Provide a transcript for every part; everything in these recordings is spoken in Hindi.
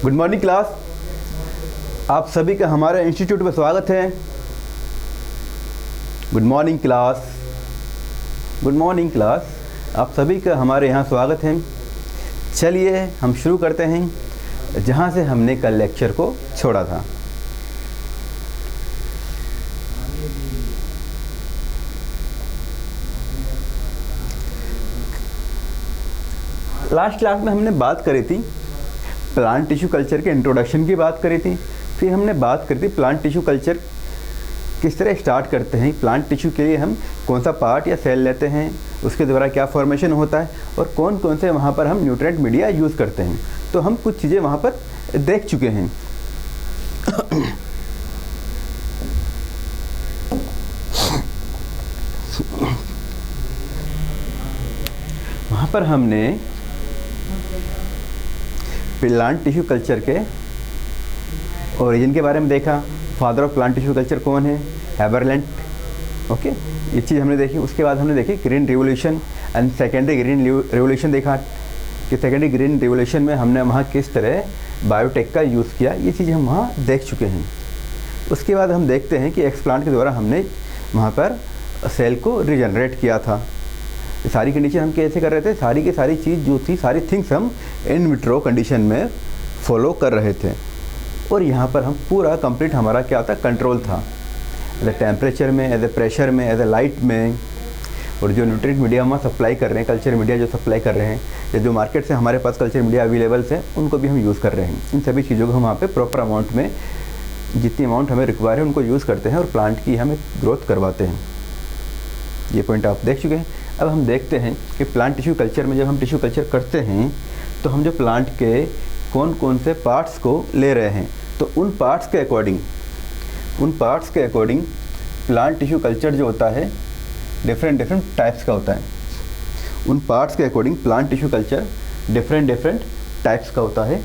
Good morning class. आप सभी का हमारे इंस्टीट्यूट में स्वागत है। Good morning class. Good morning class. आप सभी का हमारे यहाँ स्वागत है। चलिए हम शुरू करते हैं जहाँ से हमने कल लेक्चर को छोड़ा था। लास्ट क्लास में हमने बात करी थी प्लांट टिश्यू कल्चर के इंट्रोडक्शन की बात करी थी। फिर हमने बात करी थी प्लांट टिश्यू कल्चर किस तरह स्टार्ट करते हैं, प्लांट टिश्यू के लिए हम कौन सा पार्ट या सेल लेते हैं, उसके द्वारा क्या फॉर्मेशन होता है और कौन कौन से वहाँ पर हम न्यूट्रिएंट मीडिया यूज़ करते हैं। तो हम कुछ चीज़ें वहाँ पर देख चुके हैं। वहाँ पर हमने प्लांट टिश्यू कल्चर के ओरिजिन के बारे में देखा। Father of plant tissue culture कौन है? हैबरलैंड। ओके, ये चीज़ हमने देखी। उसके बाद हमने देखी green revolution and secondary green revolution. देखा कि सेकेंडरी ग्रीन रिवोल्यूशन में हमने वहाँ किस तरह बायोटेक का यूज़ किया, ये चीज़ हम वहाँ देख चुके हैं। उसके बाद हम देखते हैं कि एक्सप्लांट के द्वारा हमने वहाँ पर सेल को रिजनरेट किया था। सारी कंडीशन हम कैसे कर रहे थे? सारी की सारी चीज़ जो थी, सारी थिंग्स हम इन विट्रो कंडीशन में फॉलो कर रहे थे। और यहाँ पर हम पूरा कंप्लीट हमारा क्या था? कंट्रोल था। एज ए टेम्परेचर में, एज ए प्रेशर में, एज ए लाइट में। और जो न्यूट्रिएंट मीडिया हम सप्लाई कर रहे हैं, कल्चर मीडिया जो सप्लाई कर रहे हैं, या जो मार्केट से हमारे पास कल्चर मीडिया अवेलेबल्स हैं, उनको भी हम यूज़ कर रहे हैं। इन सभी चीज़ों को हम वहाँ पे प्रॉपर अमाउंट में, जितनी अमाउंट हमें रिक्वायर है उनको यूज़ करते हैं और प्लांट की हमें ग्रोथ करवाते हैं। ये पॉइंट आप देख चुके हैं। अब हम देखते हैं कि प्लांट टिश्यू कल्चर में जब हम टिश्यू कल्चर करते हैं तो हम जो प्लांट के कौन कौन से पार्ट्स को ले रहे हैं, तो उन पार्ट्स के अकॉर्डिंग प्लांट टिश्यू कल्चर जो होता है डिफरेंट टाइप्स का होता है। उन पार्ट्स के according plant tissue culture different types का होता है।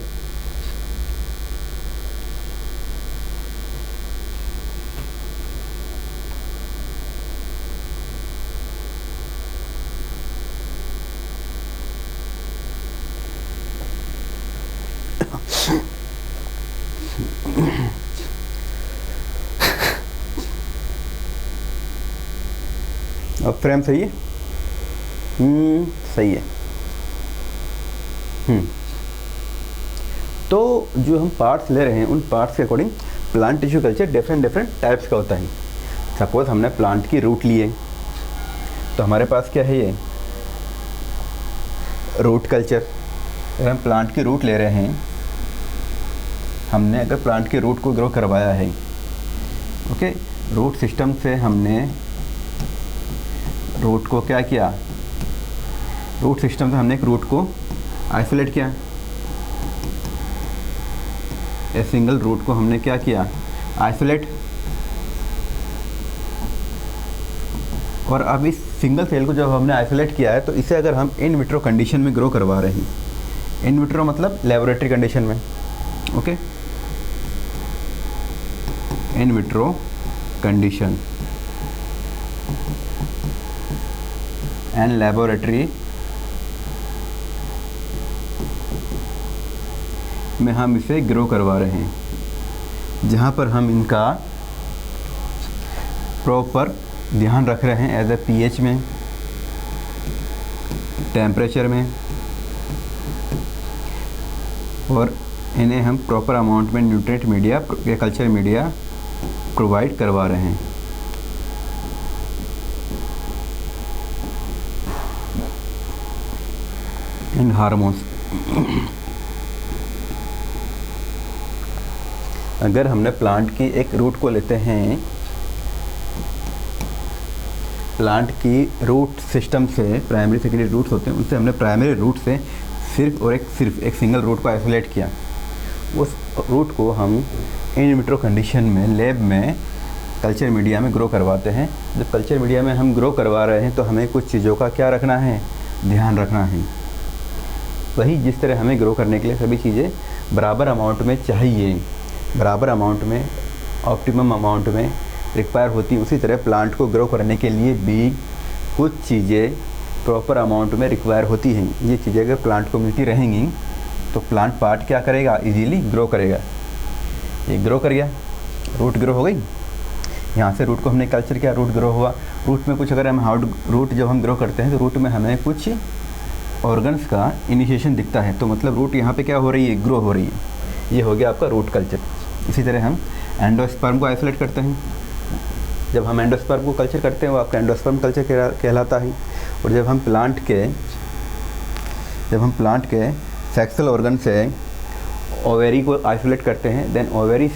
अब फ्रेम सही है? सही है। तो जो हम पार्ट्स ले रहे हैं उन पार्ट्स के according plant tissue culture different types का होता है। सपोज हमने प्लांट की रूट लिए तो हमारे पास क्या है? ये रूट कल्चर। अगर हम प्लांट की रूट ले रहे हैं, हमने अगर प्लांट की रूट को ग्रो करवाया है, ओके, रूट सिस्टम से हमने रूट को क्या किया? रूट सिस्टम से हमने एक रूट को आइसोलेट किया। ए सिंगल रूट को हमने क्या किया? आइसोलेट। और अब इस सिंगल सेल को जब हमने आइसोलेट किया है तो इसे अगर हम इन विट्रो कंडीशन में ग्रो करवा रहे हैं, इन विट्रो मतलब लेबोरेटरी कंडीशन में, okay, in vitro condition and laboratory में हम इसे ग्रो करवा रहे हैं, जहाँ पर हम इनका प्रॉपर ध्यान रख रहे हैं एज ए पीएच में, टेम्परेचर में, और इन्हें हम प्रॉपर अमाउंट में न्यूट्रिएंट मीडिया या कल्चर मीडिया प्रोवाइड करवा रहे हैं। इन हार्मोन्स। अगर हमने प्लांट की एक रूट को लेते हैं, प्लांट की रूट सिस्टम से प्राइमरी सेकेंडरी रूट्स होते हैं, उनसे हमने प्राइमरी रूट से सिर्फ एक सिंगल रूट को आइसोलेट किया। उस रूट को हम इन विट्रो कंडीशन में लैब में कल्चर मीडिया में ग्रो करवाते हैं। जब कल्चर मीडिया में हम ग्रो करवा रहे हैं तो हमें कुछ चीज़ों का क्या रखना है? ध्यान रखना है। वही जिस तरह हमें ग्रो करने के लिए सभी चीज़ें बराबर अमाउंट में चाहिए, बराबर अमाउंट में, ऑप्टिमम अमाउंट में रिक्वायर होती है, उसी तरह प्लांट को ग्रो करने के लिए भी कुछ चीज़ें प्रॉपर अमाउंट में रिक्वायर होती हैं। ये चीज़ें अगर प्लांट को मिलती रहेंगी तो प्लांट पार्ट क्या करेगा, इजीली ग्रो करेगा। ये ग्रो कर गया, रूट ग्रो हो गई, यहाँ से रूट को हमने कल्चर किया, रूट ग्रो हुआ। रूट में कुछ अगर हम रूट जब हम ग्रो करते हैं तो रूट में हमें कुछ ऑर्गन्स का इनिशिएशन दिखता है, तो मतलब रूट यहाँ पे क्या हो रही है, ग्रो हो रही है। ये हो गया आपका रूट कल्चर। इसी तरह हम एंडोस्पर्म को आइसोलेट करते हैं। जब हम एंडोस्पर्म को कल्चर करते हैं वो आपका एंडोस्पर्म कल्चर कहलाता है। और जब हम प्लांट के सेक्सुअल ऑर्गन से ओवेरी को आइसोलेट करते हैं, देन ओवेरी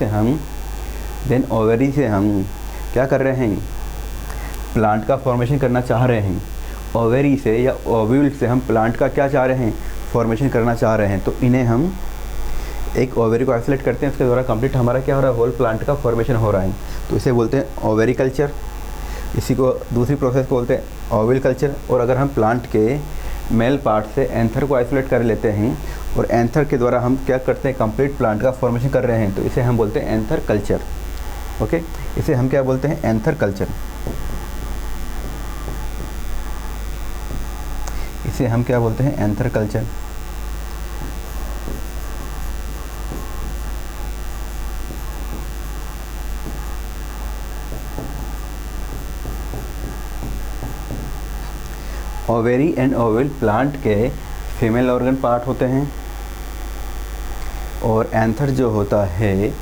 से हम क्या कर रहे हैं, प्लांट का फॉर्मेशन करना चाह रहे हैं। ओवेरी से या ओव्यूल से हम प्लांट का क्या चाह रहे हैं, फॉर्मेशन करना चाह रहे हैं। तो इन्हें हम एक ओवेरी को आइसोलेट करते हैं, उसके द्वारा कंप्लीट हमारा क्या हो रहा है, होल प्लांट का फॉर्मेशन हो रहा है। तो इसे बोलते हैं ओवेरी कल्चर। इसी को दूसरी प्रोसेस को बोलते हैं ओव्यूल कल्चर। और अगर हम प्लांट के मेल पार्ट से एंथर को आइसोलेट कर लेते हैं और एंथर के द्वारा हम क्या करते हैं, कंप्लीट प्लांट का फॉर्मेशन कर रहे हैं, तो इसे हम बोलते हैं एंथर कल्चर। ओके, इसे हम क्या बोलते हैं, एंथर कल्चर। इसे हम क्या बोलते हैं, anther culture. Ovary and Oval plant के फीमेल ऑर्गन पार्ट होते हैं और एंथर जो होता है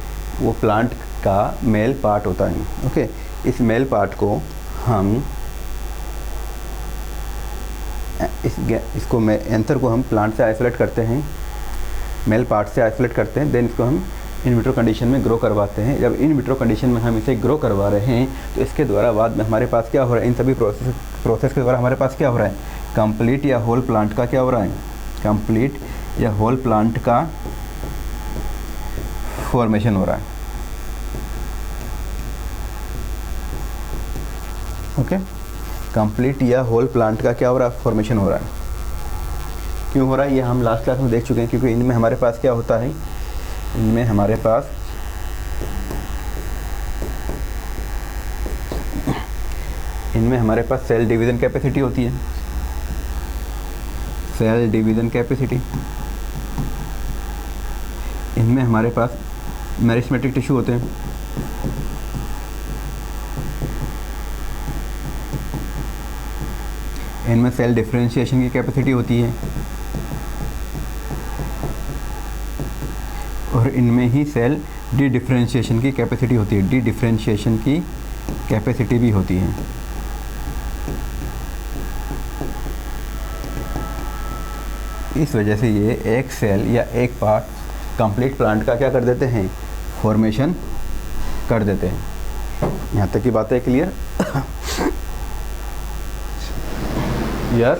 वो प्लांट का मेल पार्ट होता है। ओके, इस मेल पार्ट को हम एंथर को हम प्लांट से आइसोलेट करते हैं, मेल पार्ट से आइसोलेट करते हैं, देन इसको हम इन विट्रो कंडीशन में ग्रो करवाते हैं। जब इन विट्रो कंडीशन में हम इसे ग्रो करवा रहे हैं तो इसके द्वारा बाद में हमारे पास क्या हो रहा है, इन सभी प्रोसेस के द्वारा हमारे पास क्या हो रहा है, कंप्लीट या होल प्लांट का क्या हो रहा है, कंप्लीट या होल प्लांट का फॉर्मेशन हो रहा है। ओके, कंप्लीट या होल प्लांट का क्या हो रहा है, फॉर्मेशन हो रहा है। क्यों हो रहा है ये हम लास्ट क्लास में देख चुके हैं, क्योंकि इनमें हमारे पास क्या होता है, इनमें हमारे पास सेल डिवीज़न कैपेसिटी होती है, सेल डिवीज़न कैपेसिटी। इनमें हमारे पास मेरिस्टेमेटिक टिश्यू होते हैं, इनमें सेल डिफरेंशिएशन की कैपेसिटी होती है और इनमें ही सेल डी डिफरेंशिएशन की कैपेसिटी होती है, डी डिफरेंशिएशन की कैपेसिटी भी होती है। इस वजह से ये एक सेल या एक पार्ट कंप्लीट प्लांट का क्या कर देते हैं, फॉर्मेशन कर देते हैं। यहाँ तक की बात है क्लियर? यस,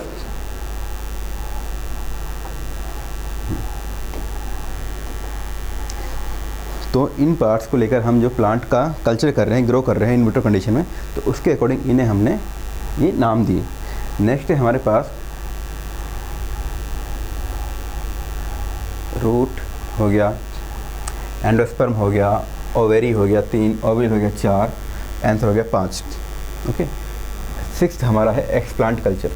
तो इन पार्ट्स को लेकर हम जो प्लांट का कल्चर कर रहे हैं, ग्रो कर रहे हैं इन विट्रो कंडीशन में, तो उसके अकॉर्डिंग इन्हें हमने ये नाम दिए। नेक्स्ट है हमारे पास रूट हो गया, एंडोस्पर्म हो गया, ओवेरी हो गया 3, ओवल हो गया 4, एंथर हो गया 5। ओके, सिक्स्थ हमारा है एक्सप्लांट कल्चर।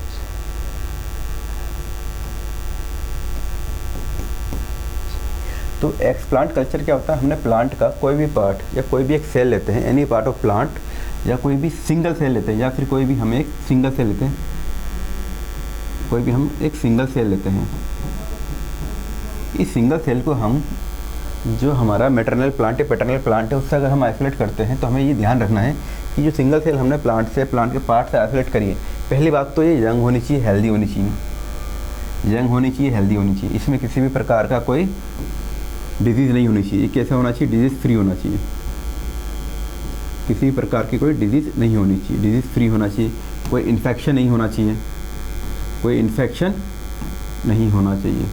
तो एक्सप्लांट कल्चर क्या होता है, हमने प्लांट का कोई भी पार्ट या कोई भी एक सेल लेते हैं, एनी पार्ट ऑफ प्लांट, या कोई भी सिंगल सेल लेते हैं, या फिर कोई भी हम एक सिंगल सेल लेते हैं, कोई भी हम एक सिंगल सेल लेते हैं। इस सिंगल सेल को हम जो हमारा मैटरनल प्लांट या पैटर्नल प्लांट है उससे अगर हम आइसोलेट करते हैं तो हमें ये ध्यान रखना है कि जो सिंगल सेल हमने प्लांट के पार्ट से आइसोलेट करिए, पहली बात तो ये यंग होनी चाहिए, हेल्दी होनी चाहिए, यंग होनी चाहिए, हेल्दी होनी चाहिए। इसमें किसी भी प्रकार का कोई डिजीज़ नहीं होनी चाहिए। कैसे होना चाहिए, डिजीज़ फ्री होना चाहिए, किसी भी प्रकार की कोई डिजीज़ नहीं होनी चाहिए, डिजीज़ फ्री होना चाहिए, कोई इन्फेक्शन नहीं होना चाहिए, कोई इन्फेक्शन नहीं होना चाहिए,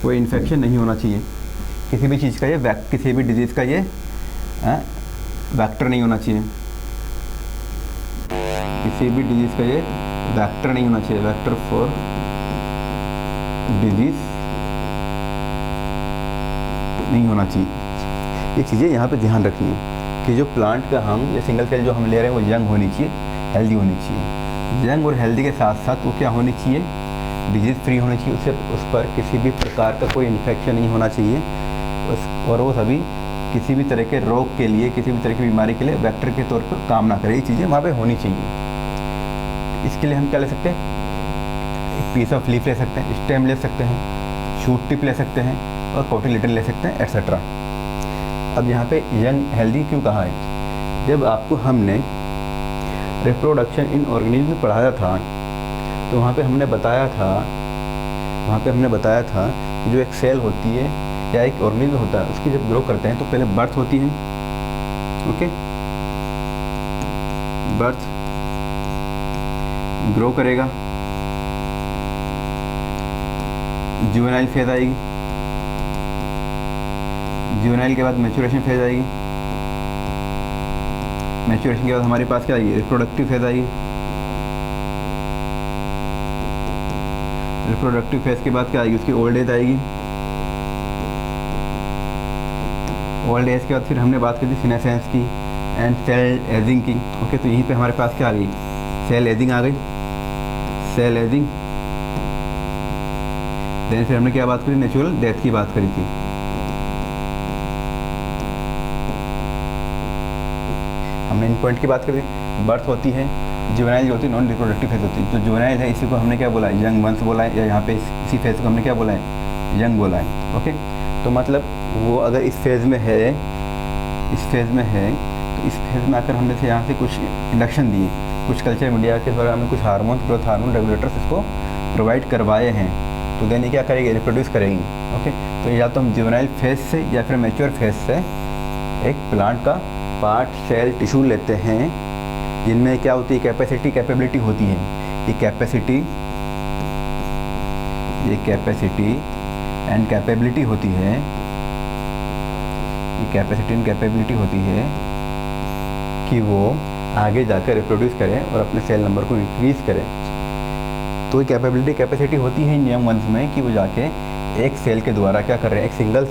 कोई इन्फेक्शन नहीं होना चाहिए, किसी भी चीज़ का ये किसी भी डिजीज़ का ये वेक्टर नहीं होना चाहिए, किसी भी डिजीज़ का ये वेक्टर नहीं होना चाहिए, वेक्टर फॉर डिजीज़ नहीं होना चाहिए। ये चीज़ें यहाँ पे ध्यान रखनी है कि जो प्लांट का हम या सिंगल सेल जो हम ले रहे हैं वो यंग होनी चाहिए, हेल्दी होनी चाहिए। यंग और हेल्दी के साथ साथ वो क्या होनी चाहिए, डिजीज़ फ्री होनी चाहिए, उस पर किसी भी प्रकार का कोई इन्फेक्शन नहीं होना चाहिए, और वो सभी किसी भी तरह के रोग के लिए, किसी भी तरह की बीमारी के लिए वेक्टर के तौर पर काम ना करे। ये चीज़ें वहाँ पे होनी चाहिए। इसके लिए हम क्या ले सकते हैं, एक पीस ऑफ लीफ ले सकते हैं, स्टेम ले सकते हैं, शूट टिप ले सकते हैं, और कोटिलेडन ले सकते हैं, एट्सेट्रा। अब यहाँ पे यंग हेल्दी क्यों कहा है, जब आपको हमने रिप्रोडक्शन इन ऑर्गेनिज्म में पढ़ाया था तो वहाँ पे हमने बताया था कि जो एक सेल होती है या एक ऑर्गेनिज्म होता है, उसकी जब ग्रो करते हैं तो पहले बर्थ होती है, ओके, बर्थ ग्रो करेगा, जुवेनाइल फेज आएगी, जुवेनाइल के बाद मैच्योरेशन फेज आएगी, मैच्योरेशन के बाद हमारे पास क्या आएगी, रिप्रोडक्टिव फेज आएगी, रिप्रोडक्टिव फेज के बाद क्या आएगी, उसकी ओल्ड एज आएगी, ओल्ड एज के बाद फिर हमने बात की थी सीनेसेंस की एंड सेल एजिंग की, ओके। तो यहीं पे हमारे पास क्या आ गई, सेल एजिंग आ गई, सेल एजिंग। देन फिर हमने क्या बात करी, नेचुरल डेथ की बात करी थी। हमने इन पॉइंट की बात करी, बर्थ होती है, जुवेनाइल जो होती है नॉन रिप्रोडक्टिव फेज होती है। जो जुवेनाइल है इसी को हमने क्या बोला है, यंग वंस बोला है, या यहाँ पे इसी फेज को हमने क्या बोला है, यंग बोला है, ओके। तो मतलब वो अगर इस फेज़ में है, तो इस फेज़ में आकर हमने से यहाँ से कुछ इंडक्शन दिए, कुछ कल्चर मीडिया के द्वारा हमने कुछ हार्मोन, ग्रोथ हार्मोन रेगुलेटर्स इसको प्रोवाइड करवाए हैं, तो देन ये क्या करेगी, रिप्रोड्यूस करेगी, ओके। तो या तो हम जुवेनाइल फेज से या फिर मैच्योर फेज से एक प्लांट का पार्ट, सेल, टिश्यू लेते हैं, जिनमें क्या होती है, कैपेसिटी, कैपेबिलिटी होती है। ये कैपेसिटी एंड कैपेबिलिटी होती है, ये कैपेसिटी एंड कैपेबिलिटी होती है कि वो आगे जाकर रिप्रोड्यूस करें और अपने सेल नंबर को इंक्रीज़ करें। तो ये कैपेबिलिटी, कैपेसिटी होती है इन यंग वंस में कि वो जाके एक सेल के द्वारा क्या कर रहे हैं, एक सिंगल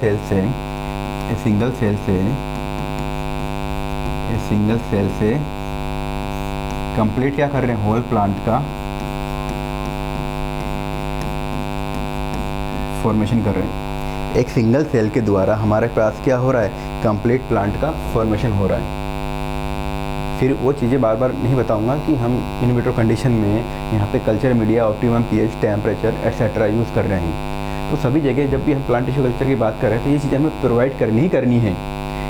सेल से कंप्लीट क्या कर रहे हैं, होल प्लांट का फॉर्मेशन कर रहे हैं। एक सिंगल सेल के द्वारा हमारे पास क्या हो रहा है, कंप्लीट प्लांट का फॉर्मेशन हो रहा है। फिर वो चीज़ें बार बार नहीं बताऊंगा कि हम इन विट्रो कंडीशन में यहाँ पे culture media, optimum pH, temperature etcetera use कर रहे हैं। तो सभी जगह जब भी हम प्लांट टिश्यू कल्चर की बात कर रहे हैं तो ये चीज़ें हमें प्रोवाइड करनी है,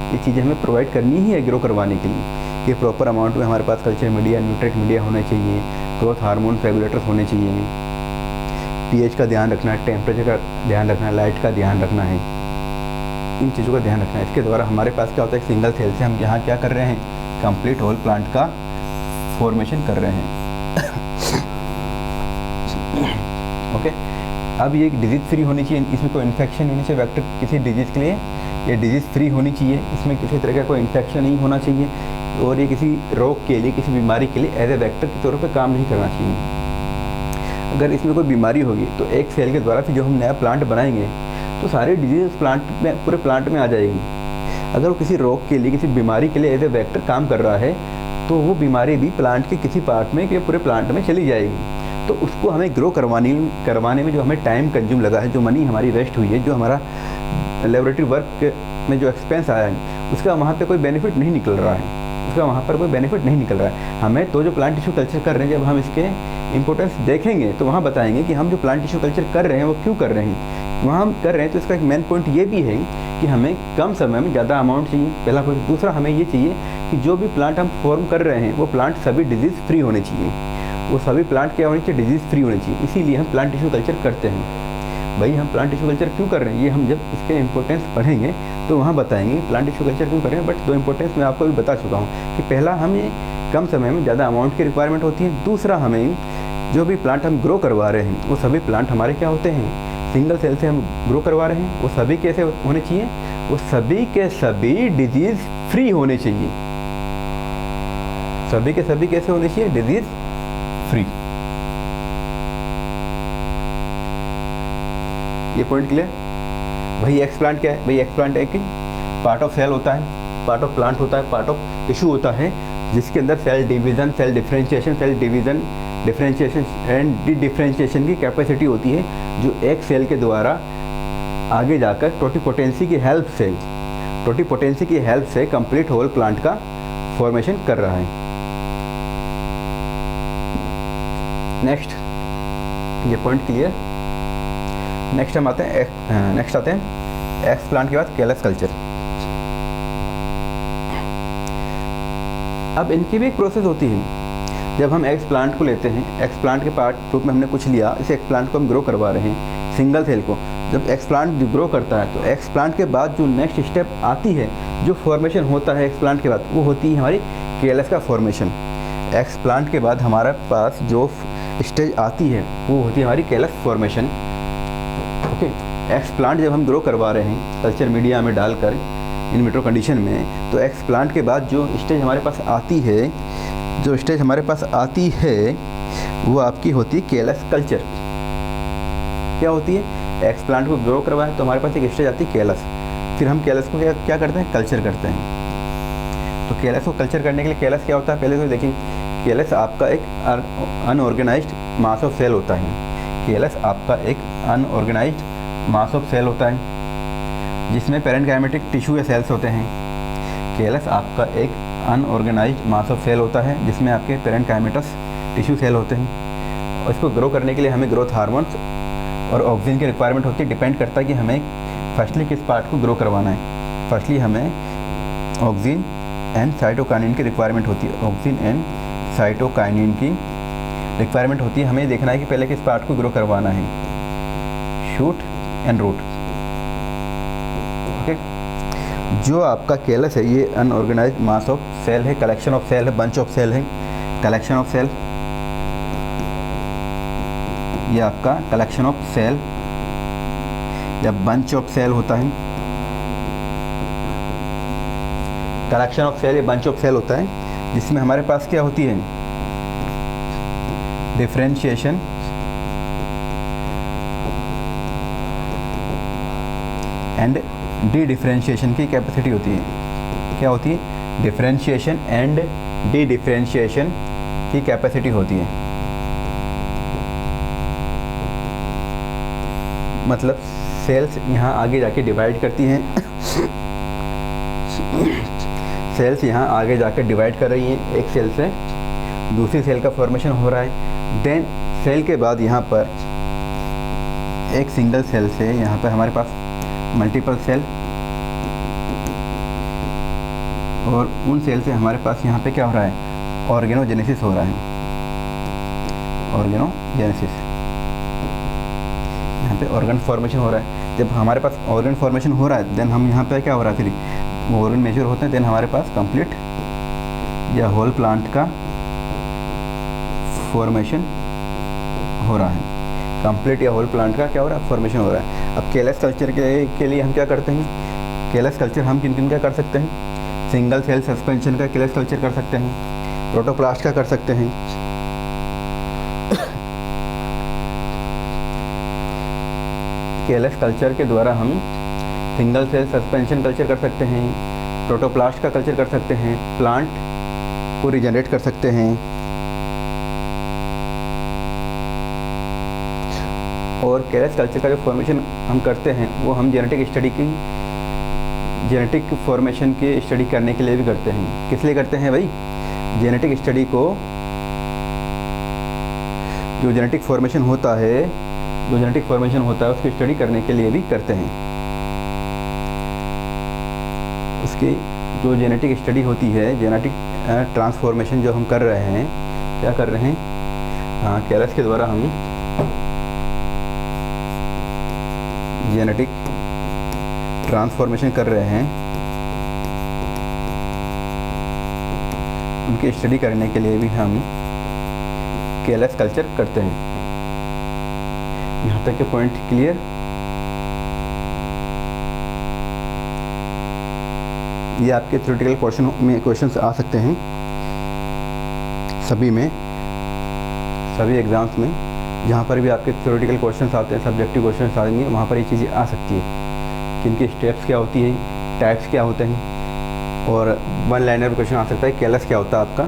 ये चीज़ें हमें प्रोवाइड करनी ही है ग्रो करवाने के लिए। कि प्रॉपर अमाउंट में हमारे पास कल्चर मीडिया, न्यूट्रिएंट मीडिया होना चाहिए, ग्रोथ हार्मोन रेगुलेटर्स होने चाहिए, पीएच का ध्यान रखना है, टेम्परेचर का ध्यान रखना है, लाइट का ध्यान रखना है, इन चीज़ों का ध्यान रखना है। इसके द्वारा हमारे पास क्या होता है, सिंगल सेल से हम यहाँ क्या कर रहे हैं, कंप्लीट होल प्लांट का फॉर्मेशन कर रहे हैं। ओके। अब ये डिजीज़ फ्री होनी चाहिए, इसमें कोई इन्फेक्शन होनी चाहिए, वेक्टर किसी डिजीज़ के लिए ये डिजीज़ फ्री होनी चाहिए, इसमें किसी तरह का कोई इन्फेक्शन नहीं होना चाहिए, और ये किसी रोग के लिए, किसी बीमारी के लिए एज ए वेक्टर के तौर पे काम नहीं करना चाहिए। अगर इसमें कोई बीमारी होगी तो एक सेल के द्वारा फिर जो हम नया प्लांट बनाएंगे तो सारी डिजीज़ प्लांट में, पूरे प्लांट में आ जाएगी। अगर वो किसी रोग के लिए, किसी बीमारी के लिए एज ए वेक्टर काम कर रहा है तो वो बीमारी भी प्लांट के किसी पार्ट में या पूरे प्लांट में चली जाएगी। तो उसको हमें ग्रो करवाने में जो हमें टाइम कंज्यूम लगा है, जो मनी हमारी वेस्ट हुई है, जो हमारा लेबोरेटरी वर्क में जो एक्सपेंस आया है, उसका वहाँ पे कोई बेनिफिट नहीं निकल रहा है, उसका वहाँ पर कोई बेनिफिट नहीं निकल रहा है। हमें तो जो प्लांट टिश्यू कल्चर कर रहे हैं, जब हम इसके इंपॉर्टेंस देखेंगे तो वहाँ बताएंगे कि हम जो प्लांट टिश्यू कल्चर कर रहे हैं वो क्यों कर रहे हैं। वहाँ हम कर रहे हैं तो इसका एक मेन पॉइंट ये भी है कि हमें कम समय में ज़्यादा अमाउंट चाहिए, पहला पॉइंट। दूसरा, हमें ये चाहिए कि जो भी प्लांट हम फॉर्म कर रहे हैं वो प्लांट सभी डिजीज़ फ्री होने चाहिए, वो सभी प्लांट क्या होने चाहिए, डिजीज़ फ्री होने चाहिए। इसीलिए हम प्लांट टिश्यू कल्चर करते हैं। भाई हम प्लांट टिश्यू कल्चर क्यों कर रहे हैं, ये हम जब इसके इंपॉर्टेंस पढ़ेंगे तो वहाँ बताएंगे प्लांट टिश्यू कल्चर क्यों कर रहे हैं। बट दो इंपॉर्टेंस मैं आपको भी बता चुका हूँ कि पहला, हमें कम समय में ज़्यादा अमाउंट की रिक्वायरमेंट होती है। दूसरा, हमें जो भी प्लांट हम ग्रो करवा रहे हैं वो सभी प्लांट हमारे क्या होते हैं, सिंगल सेल से हम ग्रो करवा रहे हैं, वो सभी कैसे होने चाहिए, वो सभी के सभी डिजीज़ फ्री होने चाहिए। सभी के सभी कैसे होने चाहिए, डिजीज़ फ्री। ये पॉइंट क्लियर। वही एक्सप्लांट क्या है, वही एक्सप्लांट है कि पार्ट ऑफ सेल होता है, पार्ट ऑफ प्लांट होता है, पार्ट ऑफ टिश्यू होता है, जिसके अंदर cell division, cell differentiation, cell division differentiation and dedifferentiation की कैपेसिटी होती है, जो एक सेल के द्वारा आगे जाकर टोटिपोटेंसी की हेल्प से कंप्लीट होल प्लांट का फॉर्मेशन कर रहा है। नेक्स्ट, ये पॉइंट क्लियर। नेक्स्ट आते हैं एक्स प्लांट के बाद केलस कल्चर। अब इनकी भी एक प्रोसेस होती है। जब हम एक्स प्लांट को लेते हैं, एक्स प्लांट के पार्ट रूप में हमने कुछ लिया, इस एक्स प्लांट को हम ग्रो करवा रहे हैं, सिंगल सेल को। जब एक्स प्लांट ग्रो करता है तो एक्स प्लांट के बाद जो नेक्स्ट स्टेप आती है, जो फॉर्मेशन होता है एक्स प्लांट के बाद, वो होती है हमारी केलस का फॉर्मेशन। एक्स प्लांट के बाद हमारे पास जो स्टेज आती है वो होती है हमारी केलस फॉर्मेशन। ओके, एक्स प्लांट जब हम ग्रो करवा रहे हैं कल्चर मीडिया में डालकर इन विट्रो कंडीशन में, तो एक्स प्लांट के बाद जो स्टेज हमारे पास आती है, वो आपकी होती है केलस कल्चर। क्या होती है? एक्स प्लांट को ग्रो करवाएं तो हमारे पास एक स्टेज आती है केलस। फिर हम केलस को क्या करते हैं? कल्चर करते हैं। तो केलस को कल्चर करने के लिए केलस क्या होता है पहले तो देखिए। केलस आपका एक अनऑर्गेनाइज्ड मास ऑफ सेल होता है। केलस आपका एक अनऑर्गेनाइज्ड मास ऑफ सेल होता है, जिसमें पेरेन्काइमेटिक टिश्यू या सेल्स होते हैं। केलस आपका एक अनऑर्गेनाइज्ड मास ऑफ सेल होता है, जिसमें आपके पेरेन्काइमेटस टिश्यू सेल होते हैं। और इसको ग्रो करने के लिए हमें ग्रोथ हार्मोन्स और ऑक्सीजन की रिक्वायरमेंट होती है। डिपेंड करता है कि हमें फर्स्टली किस पार्ट को ग्रो करवाना है। फर्स्टली हमें ऑक्सीजन एंड साइटोकाइनिन की रिक्वायरमेंट होती है। ऑक्सीजन एंड साइटोकाइनिन की रिक्वायरमेंट होती है। हमें देखना है कि पहले किस पार्ट को ग्रो करवाना है, शूट एंड रूट। ओके, जो आपका केलस है ये अनऑर्गेनाइज्ड मास ऑफ सेल है, कलेक्शन ऑफ सेल है, बंच ऑफ सेल है, कलेक्शन ऑफ सेल। ये आपका कलेक्शन ऑफ सेल या बंच ऑफ सेल होता है। कलेक्शन ऑफ सेल या बंच ऑफ सेल होता है, जिसमें हमारे पास क्या होती है? डिफरेंशिएशन एंड डी डिफरेंशिएशन की कैपेसिटी होती है। क्या होती है? डिफरेंशिएशन एंड डी डिफरेंशिएशन की कैपेसिटी होती है। मतलब सेल्स यहाँ आगे जाके डिवाइड करती हैं सेल्स यहाँ आगे जाकर डिवाइड कर रही हैं, एक सेल से दूसरी सेल का फॉर्मेशन हो रहा है। देन सेल के बाद यहाँ पर एक सिंगल सेल से यहाँ पर हमारे पास मल्टीपल सेल, और उन सेल से हमारे पास यहाँ पे क्या हो रहा है? ऑर्गेनोजेनेसिस हो रहा है। ऑर्गेनोजेनेसिस, यहाँ पे ऑर्गन फॉर्मेशन हो रहा है। जब हमारे पास ऑर्गन फॉर्मेशन हो रहा है, देन हम यहाँ पे क्या हो रहा है? फिर वो ऑर्गन मेजर होते हैं, देन हमारे पास कंप्लीट या होल प्लांट का फॉर्मेशन हो रहा है। कंप्लीट या होल प्लांट का क्या हो रहा है? फॉर्मेशन हो रहा है। अब केलस कल्चर के लिए हम क्या करते हैं? केलस कल्चर हम किन का कर सकते हैं? सिंगल सेल सस्पेंशन का केलस कल्चर कर सकते हैं, प्रोटोप्लास्ट का कर सकते हैं। केलस कल्चर के द्वारा हम सिंगल सेल सस्पेंशन कल्चर कर सकते हैं, प्रोटोप्लास्ट का कल्चर कर सकते हैं, प्लांट को रिजनरेट कर सकते हैं। और केलस कल्चर का जो फॉर्मेशन हम करते हैं वो हम जेनेटिक फॉर्मेशन की स्टडी करने के लिए भी करते हैं। किस लिए करते हैं भाई? जेनेटिक स्टडी को, जो जेनेटिक फॉर्मेशन होता है उसकी स्टडी करने के लिए भी करते हैं। उसकी जो जेनेटिक स्टडी होती है, जेनेटिक ट्रांसफॉर्मेशन जो हम कर रहे हैं, क्या कर रहे हैं? हाँ, केलस के द्वारा हम जेनेटिक ट्रांसफॉर्मेशन कर रहे हैं, उनकी स्टडी करने के लिए भी हम केलस कल्चर करते हैं। यहाँ तक के पॉइंट क्लियर? ये आपके थ्योरेटिकल पोर्शन में क्वेश्चंस आ सकते हैं, सभी एग्ज़ाम्स में जहाँ पर भी आपके थ्योरेटिकल क्वेश्चंस आते हैं, सब्जेक्टिव क्वेश्चंस आएंगे, वहाँ पर ये चीज़ें आ सकती है कि इनकी स्टेप्स क्या होती है, टाइप्स क्या होते हैं। और वन लाइनर क्वेश्चन आ सकता है, केलस क्या होता है आपका?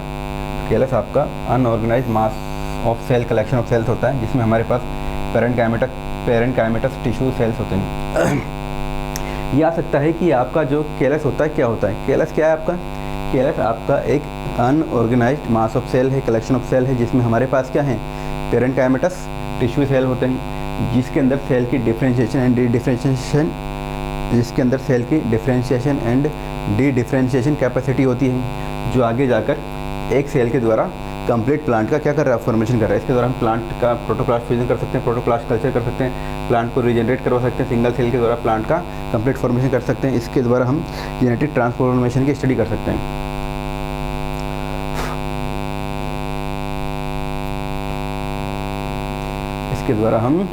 केलस आपका unorganised mass of cell, collection of cells होता है, जिसमें हमारे पास पेरेंकाइमेटस टिश्यू सेल्स होते हैं। ये आ सकता है कि आपका जो कैलस होता है क्या होता है। कैलस क्या है आपका? कैलस आपका एक अनऑर्गेनाइज्ड मास ऑफ सेल है, कलेक्शन ऑफ सेल है, जिसमें हमारे पास क्या है, पेरेंकाइमेटस टिश्यू सेल होते हैं, जिसके अंदर सेल की differentiation and D differentiation capacity होती है, जो आगे जाकर एक सेल के द्वारा कंप्लीट प्लांट का क्या कर रहा है, फॉर्मेशन कर रहा है। इसके द्वारा हम प्लांट का प्रोटोप्लास्ट फ्यूजन कर सकते हैं, प्रोटोप्लास्ट कल्चर कर सकते हैं, प्लांट को रीजनरेट करवा सकते हैं, सिंगल सेल के द्वारा प्लांट का कंप्लीट फॉर्मेशन कर सकते हैं। इसके द्वारा हम जेनेटिक ट्रांसफॉर्मेशन की स्टडी कर सकते हैं। इसके द्वारा हम